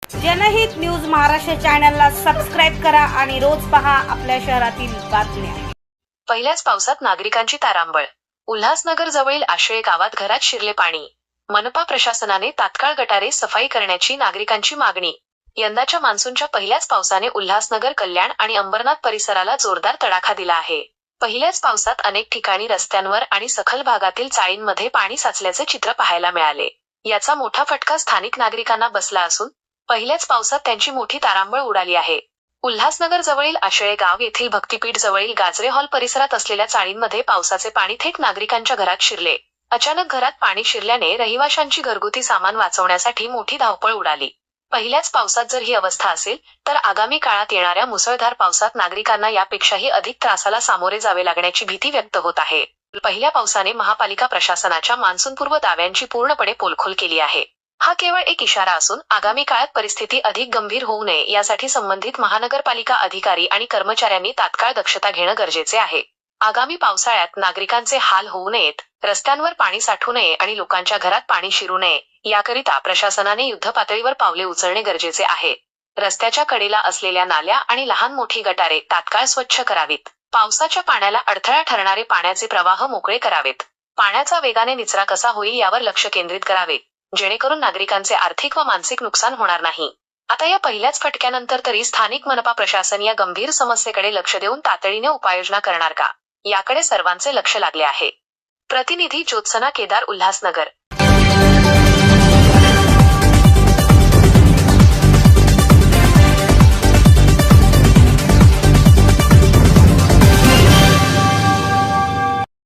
जनहित न्यूज महाराष्ट्र चॅनलला सबस्क्राइब करा आणि रोज पहा आपल्या शहरातील बातम्या। पहिल्याच पावसात नागरिकांची तारांबळ। उल्हासनगर जवळील आशळे गावात घरात शिरले पाणी। मनपा प्रशासनाने तात्काळ गटारे सफाई करण्याची नागरिकांची मागणी। यंदाच्या मान्सूनच्या पहिल्याच पावसाने उल्हासनगर, कल्याण आणि अंबरनाथ परिसराला जोरदार तडाखा दिला आहे। पहिल्याच पावसात अनेक ठिकाणी रस्त्यांवर आणि सखल भागातील चाळींमध्ये पाणी साचल्याचे चित्र पाहायला मिळाले। याचा मोठा फटका स्थानिक नागरिकांना बसला असून पहिल्याच पावसात त्यांची मोठी तारांबळ उडाली आहे। उल्हासनगर जवळील आशळे गाव येथील भक्तिपीठ जवळील गाजरे हॉल परिसरात असलेल्या चाळींमध्ये पावसाचे पाणी थेट नागरिकांच्या घरात शिरले। अचानक घरात पाणी शिरल्याने रहिवाशांची घरगुती सामान वाचवण्यासाठी मोठी धावपळ उडाली। पहिल्याच पावसात जर ही अवस्था असेल तर आगामी काळात येणाऱ्या मुसळधार पावसात नागरिकांना यापेक्षाही अधिक त्रासाला सामोरे जावे लागण्याची भीती व्यक्त होत आहे। पहिल्या पावसाने महापालिका प्रशासनाच्या मान्सूनपूर्व दाव्यांची पूर्णपणे पोलखोल केली आहे। हा केवळ एक इशारा असून आगामी काळात परिस्थिती अधिक गंभीर होऊ नये यासाठी संबंधित महानगरपालिका अधिकारी आणि कर्मचाऱ्यांनी तात्काळ दक्षता घेणं गरजेचे आहे। आगामी पावसाळ्यात नागरिकांचे हाल होऊ नयेत, रस्त्यांवर पाणी साठू नये आणि लोकांच्या घरात पाणी शिरू नये याकरिता प्रशासनाने युद्धपातळीवर पावले उचलणे गरजेचे आहे। रस्त्याच्या कडेला असलेल्या नाल्या आणि लहान मोठी गटारे तात्काळ स्वच्छ करावीत। पावसाच्या पाण्याला अडथळा ठरणारे पाण्याचे प्रवाह मोकळे करावेत। पाण्याचा वेगाने निचरा कसा होईल यावर लक्ष केंद्रित करावे, जेणेकरून नागरिकांचे आर्थिक व मानसिक नुकसान होणार नाही। आता या पहिल्याच फटक्यानंतर तरी स्थानिक मनपा प्रशासन या गंभीर समस्येकडे लक्ष देऊन तातडीने उपाययोजना करणार का, याकडे सर्वांचे लक्ष लागले आहे। प्रतिनिधी ज्योत्सना केदार, उल्हासनगर।